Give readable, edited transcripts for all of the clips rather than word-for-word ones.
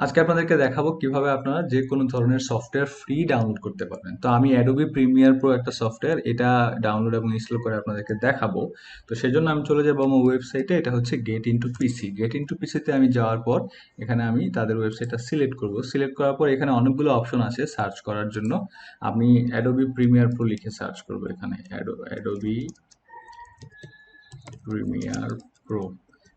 আজকে আপনাদেরকে দেখাবো কিভাবে আপনারা যে কোনো ধরনের সফটওয়্যার ফ্রি ডাউনলোড করতে পারবেন। তো আমি অ্যাডোবি প্রিমিয়ার প্রো একটা সফটওয়্যার, এটা ডাউনলোড এবং ইনস্টল করে আপনাদেরকে দেখাবো। তো সেজন্য আমি চলে যাবো আমার ওয়েবসাইটে, এটা হচ্ছে গেট ইনটু পিসি। গেট ইনটু পিসিতে আমি যাওয়ার পর এখানে আমি তাদের ওয়েবসাইটটা সিলেক্ট করব। সিলেক্ট করার পর এখানে অনেকগুলো অপশন আছে সার্চ করার জন্য। আমি অ্যাডোবি প্রিমিয়ার প্রো লিখে সার্চ করব। এখানে অ্যাডোবি প্রিমিয়ার প্রো।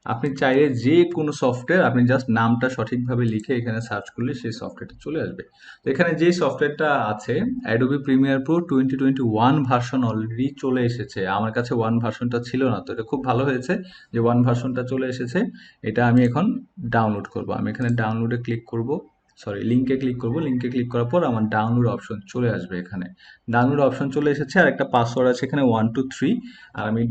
আপনি চাইলে যে কোনো সফটওয়্যার আপনি জাস্ট নামটা সঠিকভাবে লিখে এখানে সার্চ করলে সেই সফটওয়্যারটা চলে আসবে। তো এখানে যে সফটওয়্যারটা আছে Adobe Premiere Pro 2021 version already চলে এসেছে। আমার কাছে 1 ভার্সনটা ছিল না, তো এটা খুব ভালো হয়েছে যে 1 ভার্সনটা চলে এসেছে। এটা আমি এখন ডাউনলোড করব। আমি এখানে ডাউনলোডে ক্লিক করব, সরি লিঙ্কে ক্লিক করব। লিঙ্কে ক্লিক করার পর আমার ডাউনলোড অপশন চলে আসবে। এখানে ডাউনলোড অপশন চলে এসেছে আর একটা পাসওয়ার্ড আছে এখানে 123। আর আমি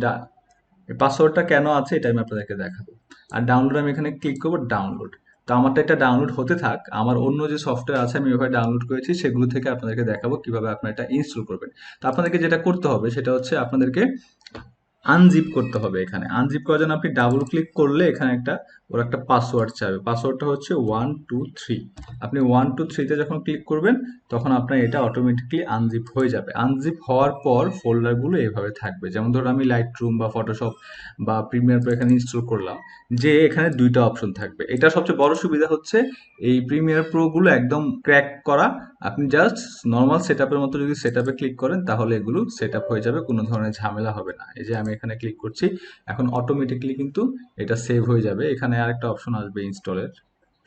এই পাসওয়ার্ডটা কেন আছে এটা আমি আপনাদেরকে দেখাবো। আর ডাউনলোড আমি এখানে ক্লিক করবো, ডাউনলোড। তো আমারটা এটা ডাউনলোড হতে থাক। আমার অন্য যে সফটওয়্যার আছে আমি ওইভাবে ডাউনলোড করেছি, সেগুলো থেকে আপনাদেরকে দেখাবো কিভাবে আপনারা এটা ইনস্টল করবেন। তো আপনাদেরকে যেটা করতে হবে সেটা হচ্ছে আপনাদেরকে আনজিপ করতে হবে। এখানে আনজিপ করার জন্য আপনি ডাবল ক্লিক করলে এখানে ওর একটা পাসওয়ার্ড চাইবে। পাসওয়ার্ডটা হচ্ছে 123। আপনি 123-তে যখন ক্লিক করবেন তখন আপনার এটা অটোমেটিকলি আনজিপ হয়ে যাবে। আনজিপ হওয়ার পর ফোল্ডারগুলো এভাবে থাকবে। যেমন ধরুন আমি লাইট রুম বা ফটোশপ বা প্রিমিয়ার প্রো এখানে ইনস্টল করলাম, যে এখানে দুইটা অপশন থাকবে। এটা সবচেয়ে বড় সুবিধা হচ্ছে এই প্রিমিয়ার প্রো গুলো একদম ক্র্যাক করা। আপনি জাস্ট নর্মাল সেটআপের মতো যদি সেটআপে ক্লিক করেন তাহলে এগুলো সেটআপ হয়ে যাবে, কোনো ধরনের ঝামেলা হবে না। এই যে আমি এখানে ক্লিক করছি, এখন অটোমেটিকলি কিন্তু এটা সেভ হয়ে যাবে। এখানে আরেকটা অপশন আসবে ইনস্টলের,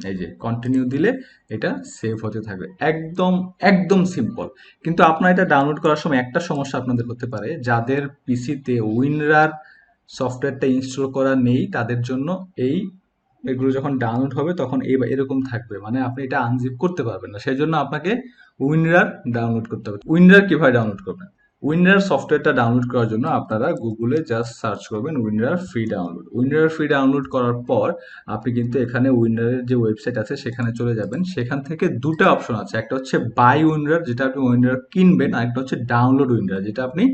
এই যে কন্টিনিউ দিলে এটা সেভ হতে থাকবে। একদম একদম সিম্পল। কিন্তু আপনার এটা ডাউনলোড করার সময় একটা সমস্যা আপনাদের হতে পারে, যাদের পিসিতে উইনরার সফটওয়্যারটা ইনস্টল করা নেই তাদের জন্য এগুলো যখন ডাউনলোড হবে তখন এরকম থাকবে, মানে আপনি এটা আনজিপ করতে পারবেন না। সেই জন্য আপনাকে উইনরার ডাউনলোড করতে হবে। উইনরার কিভাবে ডাউনলোড করবেন? উইনরার সফটওয়্যারটা ডাউনলোড করার জন্য আপনারা গুগলে জাস্ট সার্চ করবেন WinRAR free download. WinRAR free download করার পর আপনি কিন্তু এখানে উইনরারের যে ওয়েবসাইট আছে সেখানে চলে যাবেন। সেখান থেকে দুটো অপশন আছে, একটা হচ্ছে বাই উইনরার যেটা আপনি উইনরার কিনবেন, আর একটা হচ্ছে ডাউনলোড উইনরার যেটা আপনি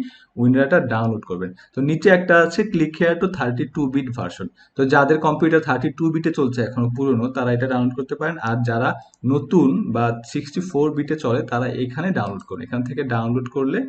উইনরারটা ডাউনলোড করবেন। তো নিচে একটা আছে click here to 32 bit version. তো যাদের কম্পিউটার 32 বিটে চলছে এখনো পুরনো, তারা এটা ডাউনলোড করতে পারেন। আর যারা নতুন বা 64 বিটে চলে তারা এখানে ডাউনলোড করুন। এখান থেকে ডাউনলোড করলে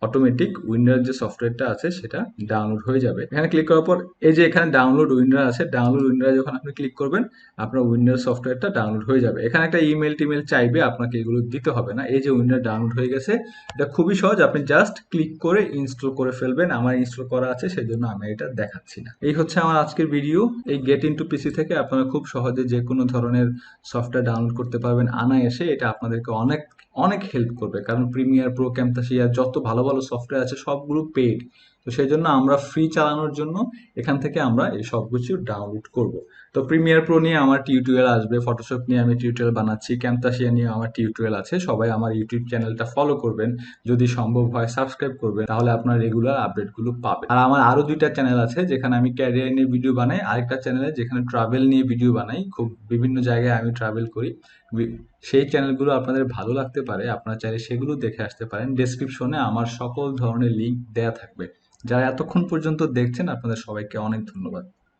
অটোমেটিক উইন্ডোর যে সফটওয়্যারটা আছে সেটা ডাউনলোড হয়ে যাবে। এখানে ক্লিক করার পর এই যে এখানে ডাউনলোড উইন্ডোর আছে, ডাউনলোড উইন্ডোরে যখন আপনি ক্লিক করবেন আপনার উইন্ডোর সফটওয়্যারটা ডাউনলোড হয়ে যাবে। এখানে একটা ইমেল টিমেল চাইবে, আপনাকে এগুলো দিতে হবে না। এই যে উইন্ডোর ডাউনলোড হয়ে গেছে, এটা খুবই সহজ, আপনি জাস্ট ক্লিক করে ইনস্টল করে ফেলবেন। আমার ইনস্টল করা আছে সেই জন্য আমি এটা দেখাচ্ছি না। এই হচ্ছে আমার আজকের ভিডিও। এই গেট ইনটু পিসি থেকে আপনারা খুব সহজে যে কোনো ধরনের সফটওয়্যার ডাউনলোড করতে পারবেন অনায়াসে। এটা আপনাদেরকে অনেক অনেক হেল্প করবে, কারণ প্রিমিয়ার প্রো, ক্যামতাসিয়া যত ভালো ভালো সফটওয়্যার আছে সবগুলো পেইড। তো সেই জন্য আমরা ফ্রি চালানোর জন্য এখান থেকে আমরা এই সব কিছু ডাউনলোড করব। তো প্রিমিয়ার প্রো নিয়ে আমার টিউটোরিয়াল আসবে, ফটোশপ নিয়ে আমি টিউটোরিয়াল বানাচ্ছি, ক্যামতাসিয়া নিয়ে আমার টিউটোরিয়াল আছে। সবাই আমার ইউটিউব চ্যানেলটা ফলো করবেন, যদি সম্ভব হয় সাবস্ক্রাইব করবেন, তাহলে আপনার রেগুলার আপডেটগুলো পাবেন। আর আমার আরো দুইটা চ্যানেল আছে যেখানে আমি ক্যারিয়ার নিয়ে ভিডিও বানাই, আরেকটা চ্যানেলে যেখানে ট্রাভেল নিয়ে ভিডিও বানাই। খুব বিভিন্ন জায়গায় আমি ট্রাভেল করি। সেই চ্যানেলগুলো আপনাদের ভালো লাগতে পারে, আপনারা চাইলে সেগুলো দেখে আসতে পারেন। ডেসক্রিপশনে আমার সকল ধরনের লিঙ্ক দেয়া থাকবে। যারা এতক্ষণ পর্যন্ত দেখছেন আপনাদের সবাইকে অনেক ধন্যবাদ।